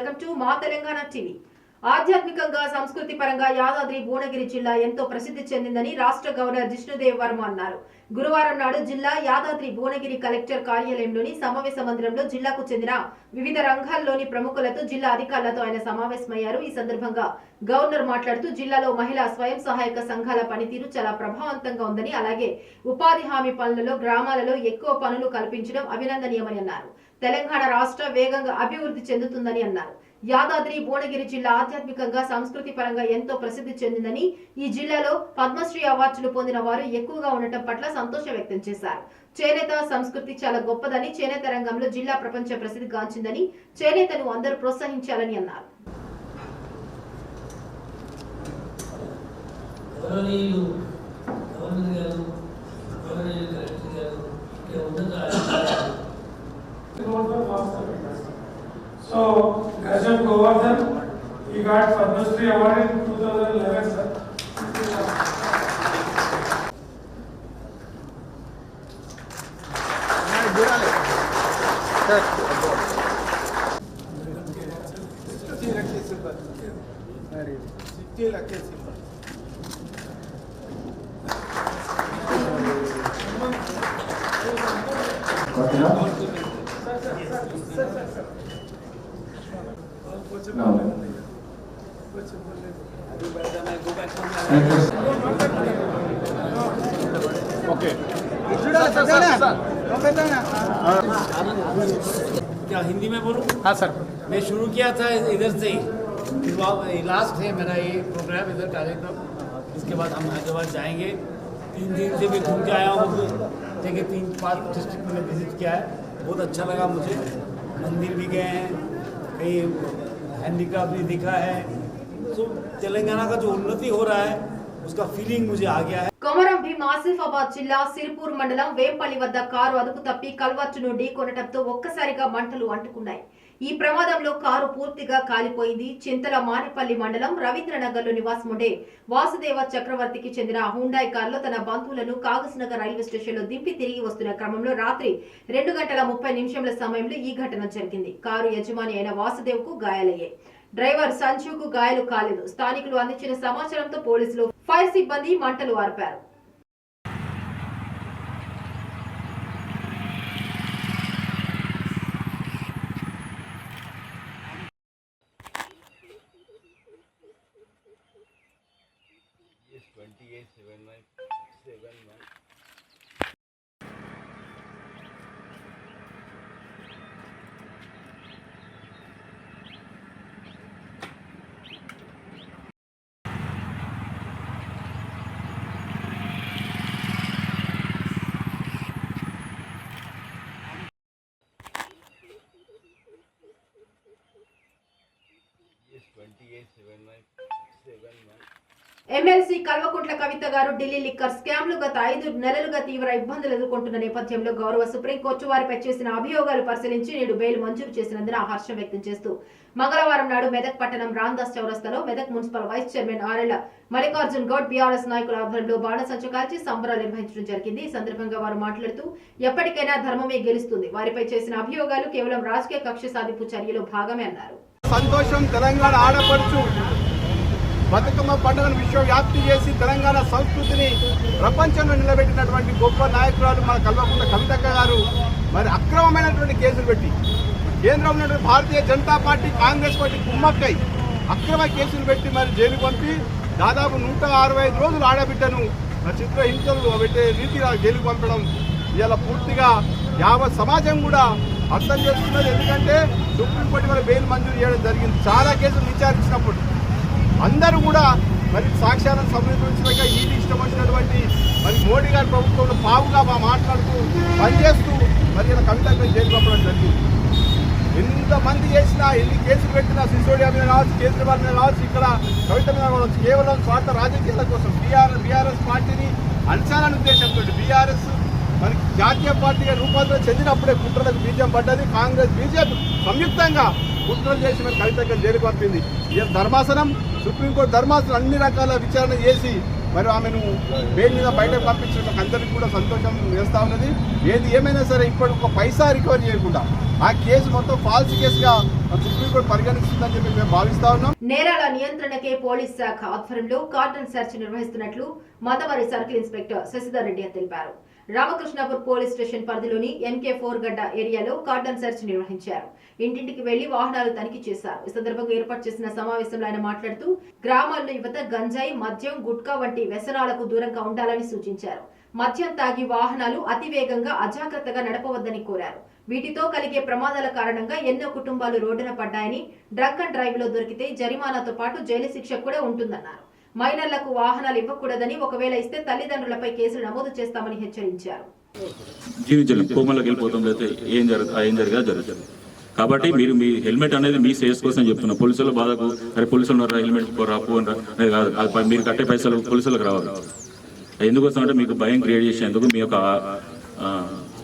Welcome to మా Telangana TV. ఆధ్యాత్మికంగా సంస్కృతి పరంగా యాదాద్రి భువనగిరి జిల్లా ఎంతో ప్రసిద్ధి చెందిందని రాష్ట్ర గవర్నర్ జిష్ణుదేవ్ వర్మ అన్నారు. గురువారం నాడు జిల్లా యాదాద్రి భువనగిరి కలెక్టర్ కార్యాలయంలోని సమావేశ మందిరంలో జిల్లాకు చెందిన వివిధ రంగాల్లోని ప్రముఖులతో జిల్లా అధికారులతో ఆయన సమావేశమయ్యారు. ఈ సందర్భంగా గవర్నర్ మాట్లాడుతూ జిల్లాలో మహిళా స్వయం సహాయక సంఘాల పనితీరు చాలా ప్రభావవంతంగా ఉందని, అలాగే ఉపాధి హామీ పనులలో గ్రామాలలో ఎక్కువ పనులు కల్పించడం అభినందనీయమని అన్నారు. తెలంగాణ రాష్ట్ర వేగంగా అభివృద్ధి చెందుతుందని అన్నారు. యాదాద్రి భువనగిరి జిల్లా ఆధ్యాత్మికంగా సంస్కృతి పరంగా ఎంతో ప్రసిద్ధి చెందిందని, ఈ జిల్లాలో పద్మశ్రీ అవార్డులు పొందిన వారు ఎక్కువగా ఉండటం పట్ల సంతోషం వ్యక్తం చేశారు. చేనేత సంస్కృతి చాలా గొప్పదని, చేనేత రంగంలో జిల్లా ప్రపంచ ప్రసిద్ధి గాంచిందని, చేనేతను అందరూ ప్రోత్సహించాలని అన్నారు. So, Gajan Govardhan, he got Padma Shri Award in 2011, sir. No. Okay. क्या हिंदी में बोलूं? हाँ सर. मैं शुरू किया था इधर से ही, लास्ट है मेरा ये प्रोग्राम इधर कार्यक्रम. इसके बाद हम हैदराबाद जाएंगे. 3 दिन से भी घूम के आया हूँ. देखिए 3-5 डिस्ट्रिक्ट में विजिट किया है. बहुत अच्छा लगा मुझे. मंदिर भी गए हैं, कहीं हैंडीक्राफ्ट भी दिखा है. तो तेलंगाना का जो उन्नति हो रहा है उसका फीलिंग मुझे आ गया है. కొమరం భీం ఆసిఫాబాద్ జిల్లా సిర్పూర్ మండలం వేంపల్లి వద్ద కారు అదుపు తప్పి కల్వర్టును ఢీకొనడంతో ఒక్కసారిగా మంటలు అంటుకున్నాయి. ఈ ప్రమాదంలో కారు పూర్తిగా కాలిపోయింది. చింతల మారిపల్లి మండలం రవీంద్రనగర్లో నివాసముండే వాసుదేవ చక్రవర్తికి చెందిన హుండాయ్ కారులో తన బంధువులను కాగజ్నగర్ రైల్వే స్టేషన్లో దింపి తిరిగి వస్తున్న క్రమంలో రాత్రి 2:30 సమయంలో ఈ ఘటన జరిగింది. కారు యజమాని అయిన వాసుదేవ్ కు గాయాలయ్యాయి. డ్రైవర్ సంజుకు గాయాలు కాలేదు. స్థానికులు అందించిన సమాచారంతో పోలీసులు, ఫైర్ సిబ్బంది మంటలు ఆర్పారు. ఎమ్మెల్సీ కల్వకుంట్ల కవిత గారు ఢిల్లీ లిక్కర్ స్కామ్లు గత 5 నెలలుగా తీవ్ర ఇబ్బందులు ఎదుర్కొంటున్న నేపథ్యంలో గౌరవ సుప్రీంకోర్టు వారిపై చేసిన అభియోగాలు పరిశీలించి నేడు బెయిల్ మంజూరు చేసినందున హర్షం వ్యక్తం చేస్తూ మంగళవారం నాడు మెదక్ పట్టణం రాందాస్ చౌరస్తాలో Medak municipal vice chairman RL Mallikarjun Goud BRS నాయకుల ఆధ్వర్యంలో బాణసంచ కాల్చి సంబరాలు నిర్వహించడం జరిగింది. ఈ సందర్భంగా వారు మాట్లాడుతూ ఎప్పటికైనా ధర్మమే గెలుస్తుంది, వారిపై చేసిన అభియోగాలు కేవలం రాజకీయ కక్ష సాధింపు చర్యలో భాగమే అన్నారు. సంతోషం. తెలంగాణ ఆడపడుచు బతుకమ్మ పండుగను విశ్వవ్యాప్తి చేసి తెలంగాణ సంస్కృతిని ప్రపంచంలో నిలబెట్టినటువంటి గొప్ప నాయకురాలు మన కల్వకుంట్ల కవితక్క గారు మరి అక్రమమైనటువంటి కేసులు పెట్టి కేంద్రంలో ఉన్నటువంటి భారతీయ జనతా పార్టీ, కాంగ్రెస్ పార్టీ కుమ్మక్కై అక్రమ కేసులు పెట్టి మరి జైలు పంపి దాదాపు 165 రోజులు ఆడబిడ్డను చిత్రహింసలు పెట్టే రీతిగా జైలుకు పంపడం ఇలా పూర్తిగా యావత్ సమాజం కూడా అర్థం చేసుకున్నది. ఎందుకంటే సుప్రీంకోర్టు వల్ల బెయిల్ మంజూరు చేయడం జరిగింది. చాలా కేసులు విచారించినప్పుడు అందరూ కూడా మరి సాక్ష్యాలను సమర్పించలేక ఈడీ ఇష్టం వచ్చినటువంటి మరి మోడీ గారి ప్రభుత్వంలో పావుగా మాట్లాడుతూ పనిచేస్తూ మరి ఇలా కవితకు జైలు పంపడం జరిగింది. ఎంతమంది చేసినా, ఎన్ని కేసులు పెట్టినా, సిసోడియా మీద కావచ్చు, కేజ్రీవాల్ మీద కావచ్చు, ఇక్కడ కవిత మీద కావచ్చు, కేవలం స్వార్థ రాజకీయాల కోసం బీఆర్ఎస్ పార్టీని అణచాలనే ఉద్దేశంతో బీఆర్ఎస్ మనకి జాతీయ పార్టీగా రూపాంతరం చెందినప్పుడే కుట్రలకు బీజం పడ్డది. కాంగ్రెస్ బీజేపీ సంయుక్తంగా కుట్రలు చేసి మరి కవితకు జైలు పంపింది. ధర్మాసనం, సుప్రీంకోర్టు ధర్మాసనం అన్ని రకాల విచారణ చేసి మరి ఆమెను బెయిల్ మీద బయటకు పంపించడం అందరికీ కూడా సంతోషం వేస్తూ ఉన్నది. ఏది ఏమైనా సరే ఇప్పటి ఒక పైసా రికవరీ చేయకుండా ఆ కేసు మొత్తం ఫాల్స్ కేసుగా సుప్రీంకోర్టు పరిగణిస్తుందని చెప్పి మేము భావిస్తా ఉన్నాం. నేరాల నియంత్రణకే పోలీస్ శాఖ ఆధ్వర్యంలో కార్డన్ సెర్చ్ నిర్వహిస్తున్నట్లు మందమరి సర్కిల్ ఇన్స్పెక్టర్ శశిధర్ రెడ్డి తెలిపారు. రామకృష్ణాపూర్ పోలీస్ స్టేషన్ పరిధిలోని MK4 గడ్డ ఏరియాలో కార్డన్ సెర్చ్ నిర్వహించారు. ఇంటింటికి వెళ్లి వాహనాలు తనిఖీ చేశారు. ఈ సందర్భంగా ఏర్పాటు చేసిన సమావేశంలో ఆయన మాట్లాడుతూ గ్రామాల్లో యువత గంజాయి, మద్యం, గుట్కా వంటి వ్యసనాలకు దూరంగా ఉండాలని సూచించారు. మద్యం తాగి వాహనాలు అతివేగంగా అజాగ్రత్తగా నడపవద్దని కోరారు. వీటితో కలిగే ప్రమాదాల కారణంగా ఎన్నో కుటుంబాలు రోడ్డున పడ్డాయని, డ్రంక్ అండ్ డ్రైవ్ లో దొరికితే జరిమానాతో పాటు జైలు శిక్ష కూడా ఉంటుందన్నారు. మైనర్లకు వాహనాలు ఇవ్వకూడదని, ఒకవేళ ఇస్తే తల్లిదండ్రులపై కేసులు నమోదు చేస్తామని హెచ్చరించారు. కాబట్టి మీరు మీ హెల్మెట్ అనేది మీ సేఫ్ కోసం చెప్తున్నారు. పోలీసుల బాధకు అరే పోలీసులు ఉన్నారా హెల్మెట్ రాపు అని కాదు, మీరు కట్టే పైసలు పోలీసులకు రావాలి. ఎందుకోసం అంటే మీకు భయం క్రియేట్ చేసేందుకు, మీ యొక్క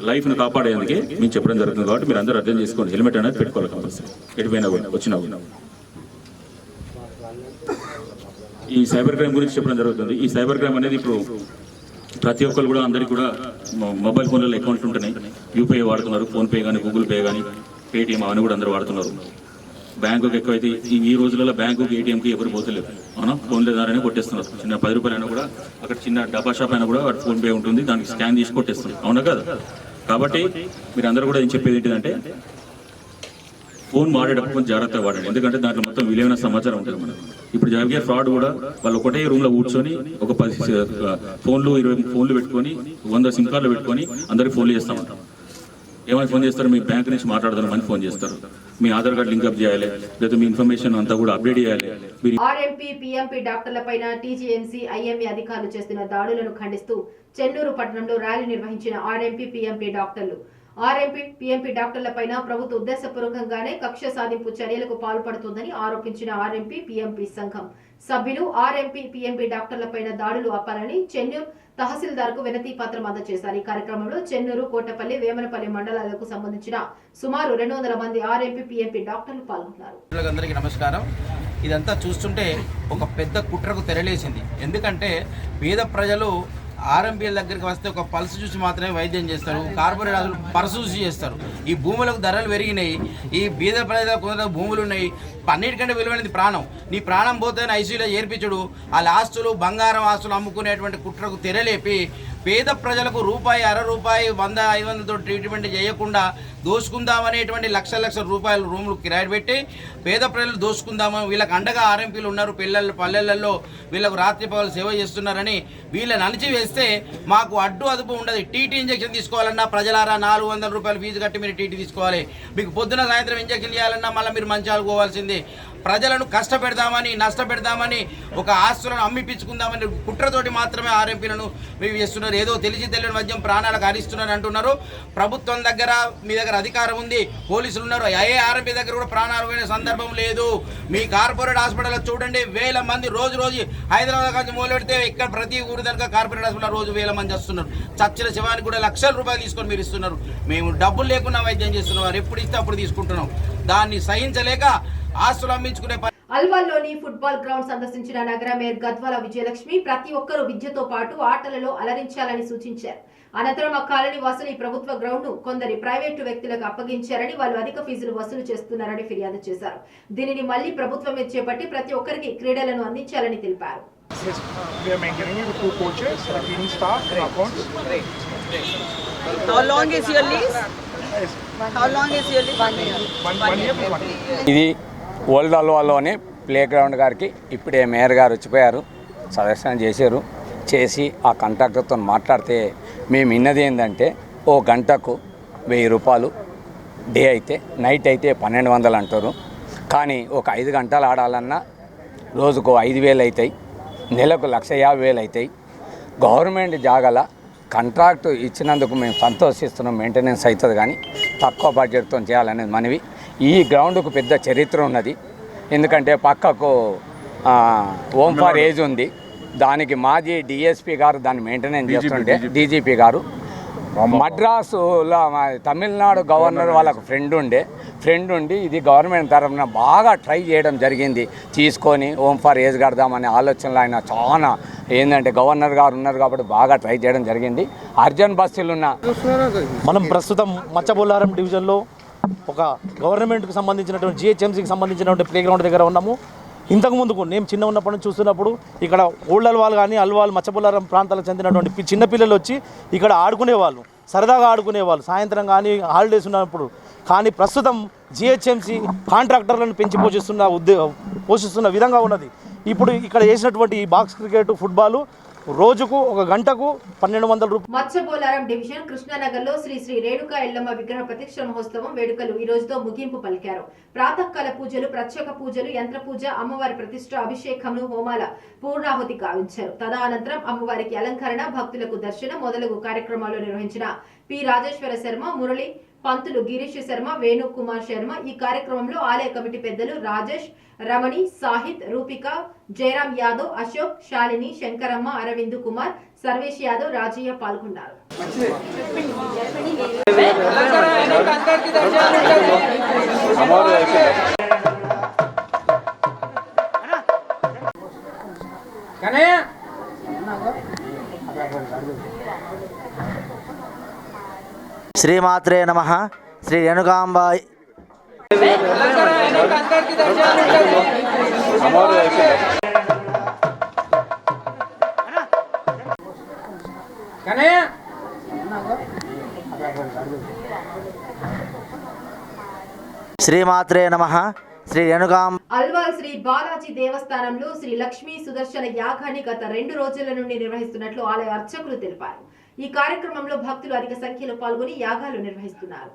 లైఫ్ను కాపాడేందుకే మేము చెప్పడం జరుగుతుంది. కాబట్టి మీరు అందరూ అర్థం చేసుకోండి, హెల్మెట్ అనేది పెట్టుకోవాలి కంపల్సరీ ఎటుపోయినా కూడా వచ్చినా కూడా. ఈ సైబర్ క్రైమ్ గురించి చెప్పడం జరుగుతుంది. ఈ సైబర్ క్రైమ్ అనేది ఇప్పుడు ప్రతి ఒక్కరు కూడా అందరికీ కూడా మొబైల్ ఫోన్లలో అకౌంట్లు ఉంటున్నాయి. యూపీఐ వాడుతున్నారు, ఫోన్పే కానీ, గూగుల్ పే కానీ, పేటిఎం అవన్నీ కూడా అందరూ వాడుతున్నారు. బ్యాంకుకి ఎక్కువైతే ఈ రోజులలో బ్యాంకుకి, ఏటీఎంకి ఎవరు పోతలేదు. అవునా, ఫోన్లే ద్వారానే కొట్టేస్తున్నారు. చిన్న 10 రూపాయలు అయినా కూడా అక్కడ చిన్న డబ్బా షాప్ అయినా కూడా ఫోన్పే ఉంటుంది, దానికి స్కాన్ తీసి కొట్టేస్తున్నారు. అవునా కదా? కాబట్టి మీరు అందరూ కూడా ఏం చెప్పేది ఏంటిదంటే ఫోన్ వాడేటప్పుడు కొంచెం జాగ్రత్తగా వాడండి. ఎందుకంటే దాంట్లో మొత్తం విలువైన సమాచారం ఉంటుంది మనకు. ఇప్పుడు జరిగే ఫ్రాడ్ కూడా వాళ్ళు ఒకటే రూమ్లో కూర్చొని ఒక 10 ఫోన్లు 20 ఫోన్లు పెట్టుకొని 100 సిమ్ కార్డులు పెట్టుకొని అందరికి ఫోన్లు చేస్తామంటాం. ఏమైనా ఫోన్ చేస్తారు, మీ బ్యాంక్ నుంచి మాట్లాడదామని ఫోన్ చేస్తారు. మీ ఆధార్ కార్డు లింక్అప్ చేయాలి, లేదా మీ ఇన్ఫర్మేషన్ అంతా కూడా అప్డేట్ చేయాలి. ఆర్ఎంపీ, పీఎంపీ డాక్టర్లపైన టీజీఎంసీ, ఐఎంఏ అధికారులు చేస్తున్న దాడులను ఖండిస్తూ చెన్నూరు పట్టణంలో ర్యాలీ నిర్వహించిన ఆర్ఎంపీ, పీఎంపీ డాక్టర్లు. ఆర్ఎంపీ, పీఎంపీ డాక్టర్లపైన ప్రభుత్వ ఉద్దేశపూర్వకంగానే కక్ష సాధింపు చర్యలకు పాల్పడుతోందని ఆరోపించిన ఆర్ఎంపీ, పీఎంపీ సంఘం సభ్యులు ఆర్ఎంపీ, పీఎంపీ డాక్టర్లపైన దాడులు ఆపాలని చెన్నూరు తహసీల్దార్కు వినతి పత్రం అందజేశారు. ఈ కార్యక్రమంలో చెన్నూరు, కోటపల్లి, వేమనపల్లి మండలాలకు సంబంధించిన సుమారు 200 మంది ఆర్ఎంపీ, పీఎంపీ డాక్టర్లు పాల్గొన్నారు. అందరికీ నమస్కారం. ఇదంతా చూస్తుంటే ఒక పెద్ద కుట్రకు తెరలేసింది. ఎందుకంటే పేద ప్రజలు ఆర్ఎంపీల దగ్గరికి వస్తే ఒక పల్స్ చూసి మాత్రమే వైద్యం చేస్తారు. కార్పొరేట్ హాస్పిటల్ పర్సు చూసి చేస్తారు. ఈ భూములకు ధరలు పెరిగినాయి. ఈ బీద ప్రజలకు కొంత భూములు ఉన్నాయి. అన్నిటికంటే విలువైనది ప్రాణం. నీ ప్రాణం పోతేనే ఐసీయూలో చేర్పించుడు, వాళ్ళ ఆస్తులు, బంగారం ఆస్తులు అమ్ముకునేటువంటి కుట్రకు తెరలేపి పేద ప్రజలకు రూపాయి, అర రూపాయి, 100, 500తో ట్రీట్మెంట్ చేయకుండా దోసుకుందామనేటువంటి లక్షల రూపాయలు రూములు కిరాయి పెట్టి పేద ప్రజలు దోసుకుందామని వీళ్ళకి అండగా ఆర్ఎంపీలు ఉన్నారు. పల్లెలలో వీళ్ళకు రాత్రి పగలు సేవ చేస్తున్నారని వీళ్ళని అణిచివేస్తే మాకు అడ్డు అదుపు ఉండదు. టీటీ ఇంజక్షన్ తీసుకోవాలన్నా ప్రజలారా 400 రూపాయలు ఫీజు కట్టి మీరు టీటీ తీసుకోవాలి. మీకు పొద్దున సాయంత్రం ఇంజక్షన్ చేయాలన్నా మళ్ళీ మీరు మంచాలు పోవాల్సిందే. ప్రజలను కష్టపెడదామని, నష్టపెడదామని, ఒక ఆస్తులను అమ్మిపించుకుందామని కుట్రతోటి మాత్రమే ఆర్ఎంపీలను మేము చేస్తున్నారు. ఏదో తెలిసి తెలియని మద్యం ప్రాణాలకు హరిస్తున్నారు అంటున్నారు. ప్రభుత్వం దగ్గర, మీ దగ్గర అధికారం ఉంది, పోలీసులు ఉన్నారు. ఏ ఆర్ఎంపీ దగ్గర కూడా ప్రాణాలు పోయిన సందర్భం లేదు. మీ కార్పొరేట్ హాస్పిటల్లో చూడండి, 1000 మంది రోజు హైదరాబాద్ నుంచి మొదలు పెడితే ఇక్కడ ప్రతి ఊరి దగ్గర కార్పొరేట్ హాస్పిటల్ రోజు 1000 మంది వస్తున్నారు. చచ్చిన శవానికి కూడా లక్షల రూపాయలు తీసుకొని మీరు ఇస్తున్నారు. మేము డబ్బులు లేకుండా వైద్యం చేస్తున్నాం. వారు ఎప్పుడు ఇస్తే అప్పుడు తీసుకుంటున్నాం. దాన్ని సహించలేక ఆస్తులు అమ్మించుకునే అల్వాల్లోని ఫుట్బాల్ గ్రౌండ్ సందర్శించిన నగర మేయర్ గద్వాల విజయలక్ష్మి ప్రతి ఒక్కరూ విద్యతో పాటు ఆటలలో అలరించాలని సూచించారు. అనంతరం ఆ కాలనీ వాసులు ఈ ప్రభుత్వ గ్రౌండ్ ను కొందరి ప్రైవేటు వ్యక్తులకు అప్పగించారని, వాళ్ళు అధిక ఫీజులు వసూలు చేస్తున్నారని ఫిర్యాదు చేశారు. దీనిని మళ్లీ ప్రభుత్వమే చేపట్టి ప్రతి ఒక్కరికి క్రీడలను అందించాలని తెలిపారు. ఇది ఓల్డ్ అల్వాలోని ప్లే గ్రౌండ్ గారికి ఇప్పుడే మేయర్ గారు వచ్చిపోయారు, సదస్యం చేసి ఆ కాంట్రాక్టర్తో మాట్లాడితే మేము విన్నది ఏంటంటే ఓ గంటకు 1000 రూపాయలు డే అయితే, నైట్ అయితే 1200 అంటారు. కానీ ఒక 5 గంటలు ఆడాలన్నా రోజుకు 5000 అవుతాయి, నెలకు 150,000 అవుతాయి. గవర్నమెంట్ జాగాల కాంట్రాక్ట్ ఇచ్చినందుకు మేము సంతోషిస్తున్నాం. మెయింటెనెన్స్ అవుతుంది కానీ తక్కువ బడ్జెట్తో చేయాలనేది మనవి. ఈ గ్రౌండ్కు పెద్ద చరిత్ర ఉన్నది. ఎందుకంటే పక్కకు హోమ్ ఫర్ ఏజ్ ఉంది. దానికి మాజీ డిఎస్పీ గారు దాన్ని మెయింటెనెన్స్ చేస్తుంటే, డీజీపీ గారు మద్రాసులో తమిళనాడు గవర్నర్ వాళ్ళకు ఫ్రెండ్ ఉండి ఇది గవర్నమెంట్ తరఫున బాగా ట్రై చేయడం జరిగింది. తీసుకొని హోమ్ ఫర్ ఏజ్ కడదామనే ఆలోచనలో ఆయన చాలా ఏంటంటే గవర్నర్ గారు ఉన్నారు కాబట్టి బాగా ట్రై చేయడం జరిగింది. అర్జున్ బస్తీలు ఉన్న మనం ప్రస్తుతం మచ్చబొల్లారం డివిజన్లో ఒక గవర్నమెంట్కి సంబంధించినటువంటి జిహెచ్ఎంసీకి సంబంధించినటువంటి ప్లే గ్రౌండ్ దగ్గర ఉన్నాము. ఇంతకుముందుకు నేను చిన్న ఉన్నప్పటి నుంచి చూస్తున్నప్పుడు ఇక్కడ ఓల్డ్ అల్వాల్ కానీ అల్వాల్ మచ్చబుల్లారం ప్రాంతాలకు చెందినటువంటి చిన్నపిల్లలు వచ్చి ఇక్కడ ఆడుకునేవాళ్ళు, సరదాగా ఆడుకునేవాళ్ళు సాయంత్రం కానీ హాలిడేస్ ఉన్నప్పుడు. కానీ ప్రస్తుతం జిహెచ్ఎంసీ కాంట్రాక్టర్లను పెంచి పోషిస్తున్న విధంగా ఉన్నది. ఇప్పుడు ఇక్కడ చేసినటువంటి ఈ బాక్స్ క్రికెట్, ఫుట్బాల్ రోజుకు 1 గంటకు 1200 రూపాయలు. మత్స్యబోలారం డివిజన్ కృష్ణానగర్లో శ్రీ శ్రీ రేణుకా ఎల్లమ్మ విగ్రహ ప్రతిష్ఠ మహోత్సవం వేడుకలు ఈ రోజుతో ముగింపు పలికారు. ప్రాతకాల పూజలు, ప్రత్యేక పూజలు, యంత్ర పూజ, అమ్మవారి ప్రతిష్ఠ, అభిషేకంను, హోమాల పూర్ణాహుతి గావించారు. తదనంతరం అమ్మవారికి అలంకరణ, భక్తులకు దర్శనం మొదలగు కార్యక్రమాలు నిర్వహించిన పి రాజేశ్వర శర్మ, మురళి పంతులు, గిరీష్ శర్మ, వేణు కుమార్ శర్మ. ఈ కార్యక్రమంలో ఆలయ కమిటీ పెద్దలు రాజేష్, రమణి, సాహిత్, రూపిక, జయరాం యాదవ్, అశోక్, శాలిని, శంకరమ్మ, అరవింద్ కుమార్, సర్వేష్ యాదవ్, రాజయ్య పాల్గొన్నారు. శ్రీమాత్రే నమః. శ్రీ రేణుకాంబ శ్రీమాత్రే నమః. శ్రీ రేణుకాంబ అల్వాల్ శ్రీ బాలాజీ దేవస్థానంలో శ్రీ లక్ష్మీ సుదర్శన యాగాన్ని గత 2 రోజుల నుండి నిర్వహిస్తున్నట్లు ఆలయ అర్చకులు తెలిపారు. ఈ కార్యక్రమంలో భక్తులు అధిక సంఖ్యలో పాల్గొని యాగాలు నిర్వహిస్తున్నారు.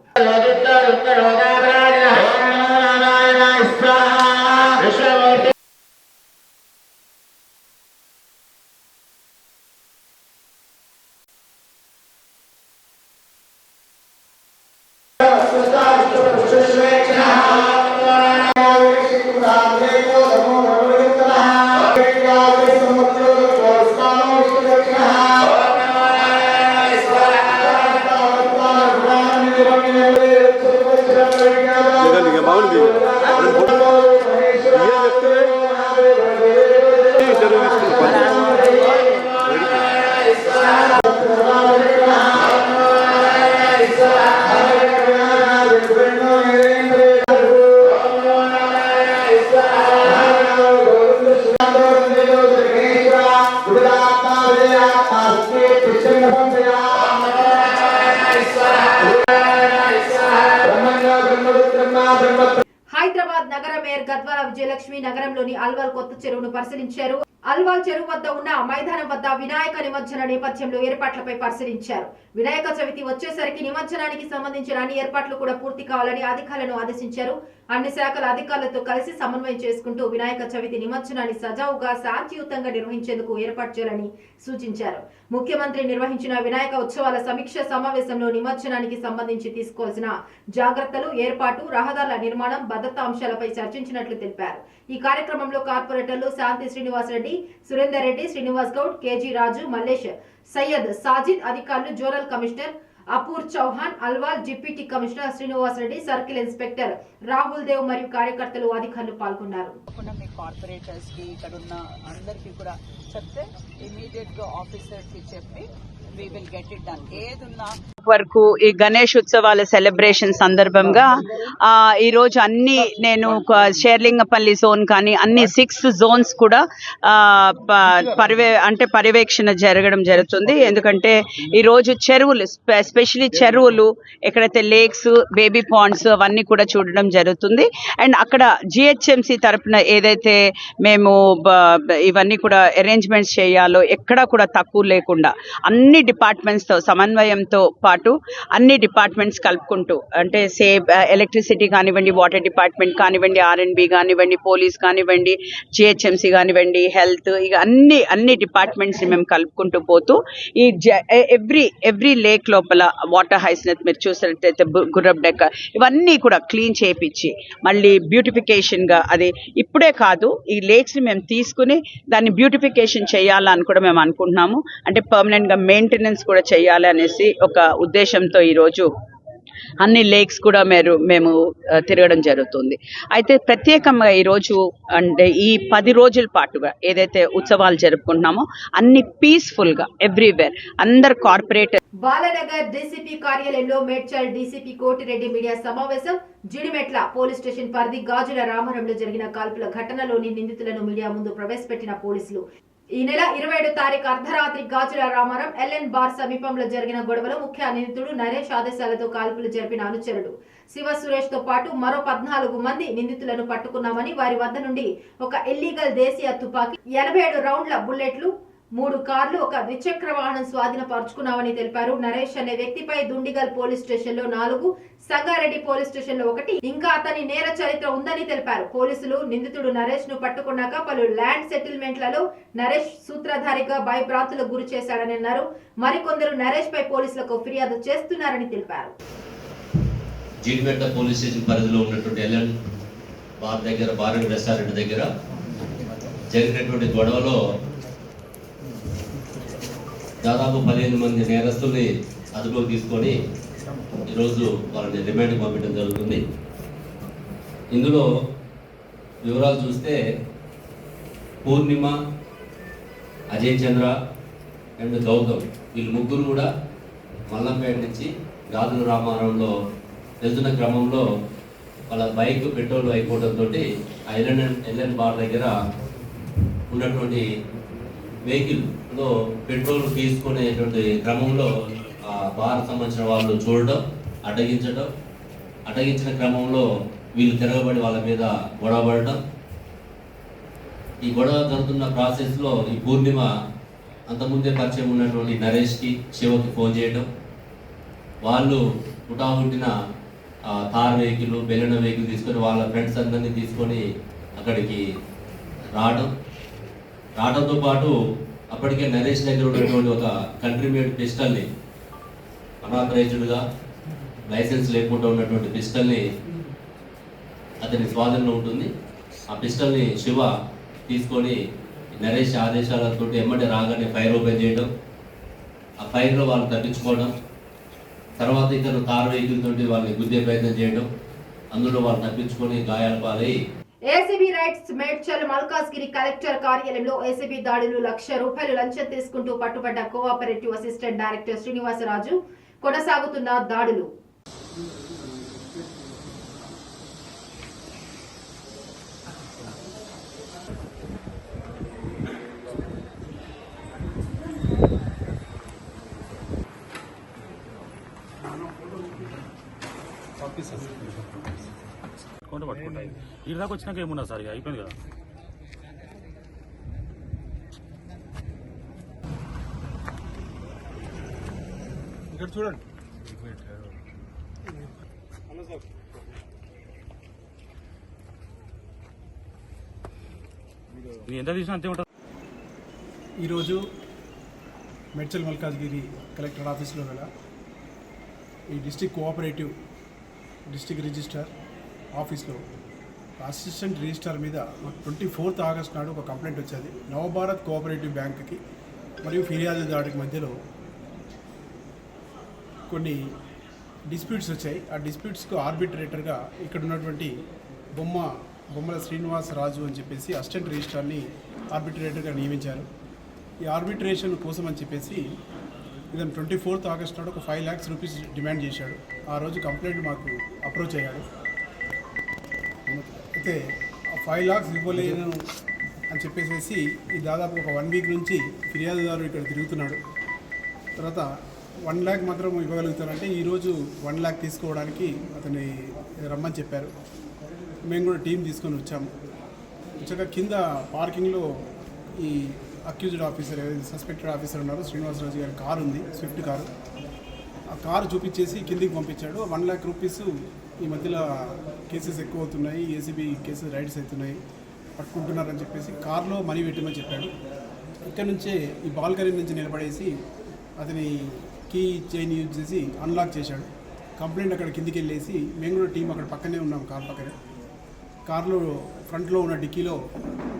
హైదరాబాద్ నగర మేయర్ గద్వాల విజయలక్ష్మి నగరంలోని అల్వాల్ కొత్త చెరువును పరిశీలించారు. అల్వాల్ చెరువు వద్ద ఉన్న మైదానం వద్ద వినాయక నిమజ్జన నేపథ్యంలో ఏర్పాట్లపై పరిశీలించారు. వినాయక చవితి వచ్చేసరికి నిమజ్జనానికి సంబంధించిన అన్ని ఏర్పాట్లు కూడా పూర్తి కావాలని అధికారులను ఆదేశించారు. అన్ని శాఖల అధికారులతో కలిసి సమన్వయం చేసుకుంటూ వినాయక చవితి నిమజ్జనాన్ని సజావుగా శాంతియుతంగా నిర్వహించేందుకు ఏర్పాటు చేయాలని సూచించారు. ముఖ్యమంత్రి నిర్వహించిన వినాయక ఉత్సవాల సమీక్ష సమావేశంలో నిమజ్జనానికి సంబంధించి తీసుకోవాల్సిన జాగ్రత్తలు, ఏర్పాటు, రహదారుల నిర్మాణం, భద్రతా అంశాలపై చర్చించినట్లు తెలిపారు. ఈ కార్యక్రమంలో కార్పొరేటర్లు శాంతి శ్రీనివాస్ రెడ్డి, సురేందర్ రెడ్డి, శ్రీనివాస్ గౌడ్, కేజీ రాజు, మల్లేష్, సయ్యద్, సాజిద్, అధికారులు, zonal commissioner Apoor Chauhan, Alwal deputy commissioner Srinivas Reddy, circle inspector Rahul Dev మరియు కార్యకర్తలు, అధికారులు పాల్గొన్నారు. కార్పొరేటర్స్ కి ఇక్కడ ఉన్న అందరికీ కూడా చెప్తే ఇమీడియట్ గా ఆఫీసర్స్ కి చెప్పి we will get it done. ఏదున్నా వరకు ఈ గణేష్ ఉత్సవాల సెలబ్రేషన్ సందర్భంగా ఈ రోజు అన్ని నేను షేర్లింగపల్లి జోన్ కానీ అన్ని 6 జోన్స్ కూడా పర్యవేక్షణ జరగడం జరుగుతుంది. ఎందుకంటే ఈ రోజు చెరువులు, ఎస్పెషలీ చెరువులు, ఎక్కడైతే లేక్స్, బేబీ పాండ్స్ అవన్నీ కూడా చూడడం జరుగుతుంది. అండ్ అక్కడ జిహెచ్ఎంసీ తరపున ఏదైతే మేము ఇవన్నీ కూడా అరేంజ్మెంట్స్ చేయాలో ఎక్కడా కూడా తక్కువ లేకుండా అన్ని డిపార్ట్మెంట్స్తో సమన్వయంతో పాటు అన్ని డిపార్ట్మెంట్స్ కలుపుకుంటూ, అంటే ఎలక్ట్రిసిటీ కానివ్వండి, వాటర్ డిపార్ట్మెంట్ కానివ్వండి, R&B కానివ్వండి, పోలీస్ కానివ్వండి, జిహెచ్ఎంసీ కానివ్వండి, హెల్త్, ఇక అన్ని డిపార్ట్మెంట్స్ని మేము కలుపుకుంటూ పోతూ ఈ ఎవ్రీ లేక్ లోపల వాటర్ హైస్నెస్ మీరు చూసినట్టయితే గుర్రబ్ డెక్క ఇవన్నీ కూడా క్లీన్ చేయించి మళ్ళీ బ్యూటిఫికేషన్గా, అది ఇప్పుడే కాదు ఈ లేక్స్ని మేము తీసుకుని దాన్ని బ్యూటిఫికేషన్ చేయాలని కూడా మేము అనుకుంటున్నాము. అంటే పర్మనెంట్గా మెయింటెనెన్స్ కూడా చేయాలి అనేసి ఒక ఉద్దేశంతో ఈరోజు అన్ని లేక్స్ కూడా మేము తిరగడం జరుగుతుంది. అయితే ప్రత్యేకంగా ఈరోజు అంటే ఈ 10 రోజుల పాటుగా ఏదైతే ఉత్సవాలు జరుపుకుంటున్నామో అన్ని పీస్ఫుల్గా ఎవ్రీవేర్ అందరు కార్పొరేట్. బాలనగర్ డీసీపీ కార్యాలయంలో మేడ్చల్ డీసీపీ కోటిరెడ్డి మీడియా సమావేశం. జిడిమెట్ల పోలీస్ స్టేషన్ పరిధి గాజుల రామారంలో జరిగిన కాల్పుల ఘటనలోని నిందితులను మీడియా ముందు ప్రవేశపెట్టిన పోలీసులు. ఈ నెల 27 తారీఖు అర్ధరాత్రి గాజుల రామారం ఎల్ఎన్ బార్ సమీపంలో జరిగిన గొడవలో ముఖ్య నిందితుడు నరేష్ ఆదేశాలతో కాల్పులు జరిపిన అనుచరుడు శివ సురేష్ తో పాటు మరో 14 మంది నిందితులను పట్టుకున్నామని, వారి వద్ద నుండి ఒక ఇల్లీగల్ దేశీయ తుపాకీ, 87 రౌండ్ల బుల్లెట్లు, 3 కార్లు, ఒక ద్విచక్ర వాహనం స్వాధీనపరుచుకున్నామని తెలిపారు. నరేష్ అనే వ్యక్తిపై దుండిగల్ పోలీస్ స్టేషన్ లో 4, సంగారెడ్డి పోలీస్ స్టేషన్ లో 1, ఇంకా అతని నేర చరిత్ర ఉందని తెలిపారు. పోలీసులు నిందితుడు నరేష్ ను పట్టుకున్నాక పలు ల్యాండ్ సెటిల్మెంట్లలో నరేష్ సూత్రధారిగా భయభ్రాంతులకు గురి చేశాడని అన్నారు. మరికొందరు నరేష్ పై పోలీసులకు ఫిర్యాదు చేస్తున్నారని తెలిపారు. జీడిమెట్ట పోలీస్ స్టేషన్ పరిధిలో ఉన్నటువంటి ఎల్ఎన్ బార్ దగ్గర, బార్ అండ్ రెస్టారెంట్ దగ్గర జరిగినటువంటి గొడవలో దాదాపు 15 మంది నేరస్తుల్ని అదుపులోకి తీసుకొని ఈరోజు వాళ్ళని రిమాండ్కి పంపించడం జరుగుతుంది. ఇందులో వివరాలు చూస్తే పూర్ణిమ, అజయ్ చంద్ర అండ్ గౌతమ్ వీళ్ళు ముగ్గురు కూడా మల్లంపేట నుంచి గాజుల రామారంలో వెళ్తున్న క్రమంలో వాళ్ళ బైక్ పెట్రోల్ అయిపోవడంతో ఆ ఎల్ఎన్ బార్ దగ్గర ఉన్నటువంటి వెహికల్లో పెట్రోల్ తీసుకునేటువంటి క్రమంలో ఆ బార్ సంబంధించిన వాళ్ళు చూడడం, అడ్డగించిన క్రమంలో వీళ్ళు తిరగబడి వాళ్ళ మీద గొడవ పడటం. ఈ గొడవ జరుగుతున్న ప్రాసెస్లో ఈ పూర్ణిమ అంతకుముందే పరిచయం ఉన్నటువంటి నరేష్కి, శివకి ఫోన్ చేయడం, వాళ్ళు హుటాహుటిన తార్ వెహికల్, బెలెనో వెహికల్ తీసుకొని వాళ్ళ ఫ్రెండ్స్ అందరినీ తీసుకొని అక్కడికి రావడంతో పాటు అప్పటికే నరేష్ దగ్గర ఉన్నటువంటి ఒక కంట్రీ మేడ్ పిస్టల్ని, అనాథరైజ్డ్గా లైసెన్స్ లేకుండా ఉన్నటువంటి పిస్టల్ని అతని స్వాధీనంలో ఉంటుంది. ఆ పిస్టల్ని శివ తీసుకొని నరేష్ ఆదేశాలతో ఎమ్మటే రాగానే ఫైర్ ఓపెన్ చేయడం, ఆ ఫైర్లో వాళ్ళు తప్పించుకోవడం, తర్వాత ఇతను కారు వెహికల్ తోటి వాళ్ళని గుద్దే ప్రయత్నం చేయడం, అందులో వాళ్ళు తప్పించుకొని గాయాల పాలై. ACB rights Medchal Malkajgiri collector కార్యాలయంలో ఏసీబీ దాడులు, ₹1,00,000 లంచం తీసుకుంటూ పట్టుబడ్డ కోఆపరేటివ్ అసిస్టెంట్ డైరెక్టర్ శ్రీనివాసరాజు. కొనసాగుతున్న దాడులు. పట్టుకుంటాయి ఈ దాకా వచ్చినాక ఏమున్నా సార్, ఇక అయిపోయింది కదా. ఇక్కడ చూడండి, ఎంత తీసినా అంతే ఉంటుంది. ఈరోజు మేడ్చల్ మల్కాజ్గిరి కలెక్టర్ ఆఫీస్లో గల ఈ డిస్ట్రిక్ట్ కోఆపరేటివ్ డిస్ట్రిక్ట్ రిజిస్టర్ ఆఫీస్లో అసిస్టెంట్ రిజిస్టర్ మీద 24th ఆగస్ట్ నాడు ఒక కంప్లైంట్ వచ్చేది. నవభారత్ కోఆపరేటివ్ బ్యాంక్కి మరియు ఫిర్యాదుదారుడికి మధ్యలో కొన్ని డిస్ప్యూట్స్ వచ్చాయి. ఆ డిస్ప్యూట్స్కు ఆర్బిట్రేటర్గా ఇక్కడ ఉన్నటువంటి బొమ్మల శ్రీనివాసరాజు అని చెప్పేసి అసిస్టెంట్ రిజిస్ట్రార్ని ఆర్బిట్రేటర్గా నియమించారు. ఈ ఆర్బిట్రేషన్ కోసం అని చెప్పేసి ఇతను 24th ఆగస్ట్ నాడు ఒక ₹5 lakhs డిమాండ్ చేశాడు. ఆ రోజు కంప్లైంట్ మాకు అప్రోచ్ అయ్యాడు. అయితే ఆ 5 lakhs ఇవ్వలేను అని చెప్పేసి ఈ దాదాపు ఒక 1 week నుంచి ఫిర్యాదుదారు ఇక్కడ తిరుగుతున్నాడు. తర్వాత 1 lakh మాత్రం ఇవ్వగలుగుతానంటే ఈరోజు 1 lakh తీసుకోవడానికి అతన్ని రమ్మని చెప్పారు. మేము కూడా టీం తీసుకొని వచ్చాము. వచ్చాక కింద పార్కింగ్లో ఈ అక్యూజ్డ్ ఆఫీసర్, సస్పెక్టెడ్ ఆఫీసర్ ఉన్నారు, శ్రీనివాసరాజు గారి కారు ఉంది, స్విఫ్ట్ కారు. ఆ కారు చూపించేసి కిందికి పంపించాడు. ₹1 lakh ఈ మధ్యలో కేసెస్ ఎక్కువ అవుతున్నాయి, ఏసీబీ కేసెస్ రైడ్స్ అవుతున్నాయి, పట్టుకుంటున్నారని చెప్పేసి కార్లో మనీ పెట్టమని చెప్పాడు. ఇక్కడ నుంచే ఈ బాల్కనీ నుంచి నిలబడేసి అతని కీ చైన్ యూజ్ చేసి అన్లాక్ చేశాడు. కంప్లైంట్ అక్కడ కిందికి వెళ్ళేసి మేము కూడా టీం అక్కడ పక్కనే ఉన్నాం, కార్ పక్కనే. కార్లో ఫ్రంట్లో ఉన్న డిక్కీలో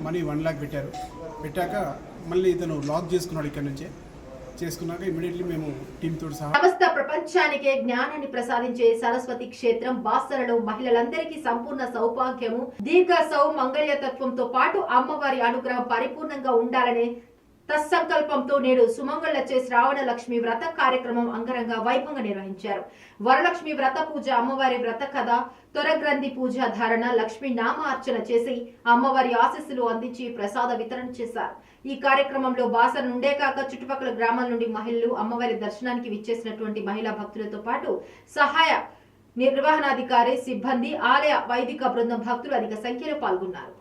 మనీ 1 lakh పెట్టాక మళ్ళీ ఇతను లాక్ చేసుకున్నాడు. ఇక్కడ నుంచే చేసుకున్నాక ఇమీడియట్లీ మేము టీంతో సహా ప్రపంచానికే జ్ఞానాన్ని ప్రసాదించే సరస్వతి క్షేత్రం బాసరలో మహిళలందరికీ సంపూర్ణ సౌభాగ్యము, దీర్ఘ మంగళ్యతత్వంతో పాటు అమ్మవారి అనుగ్రహం పరిపూర్ణంగా ఉండాలనే తత్సంకల్పంతో నేడు సుమంగళచే శ్రావణ లక్ష్మి వ్రత కార్యక్రమం అంగరంగ వైభవంగా నిర్వహించారు. వరలక్ష్మి వ్రత పూజ, అమ్మవారి వ్రత కథ, త్వరగ్రంథి పూజ ధారణ, లక్ష్మీ నామ అర్చన చేసి అమ్మవారి ఆశీస్సులు అందించి ప్రసాద వితరణ చేశారు. ఈ కార్యక్రమంలో బాసర నుండే కాక చుట్టుపక్కల గ్రామాల నుండి మహిళలు అమ్మవారి దర్శనానికి విచ్చేసినటువంటి మహిళా భక్తులతో పాటు సహాయ నిర్వహణాధికారి, సిబ్బంది, ఆలయ వైదిక బృందం భక్తులు అధిక సంఖ్యలో పాల్గొన్నారు.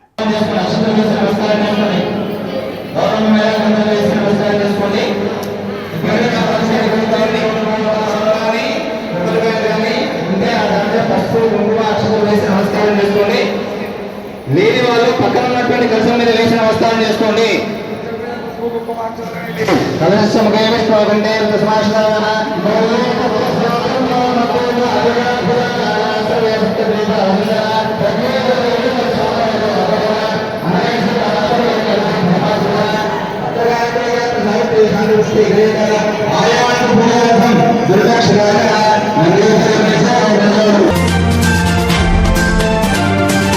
లేని వాళ్ళు పక్కన ఉన్నటువంటి కలసం మీద వేసిన నమస్కారం చేసుకోండి. కలశం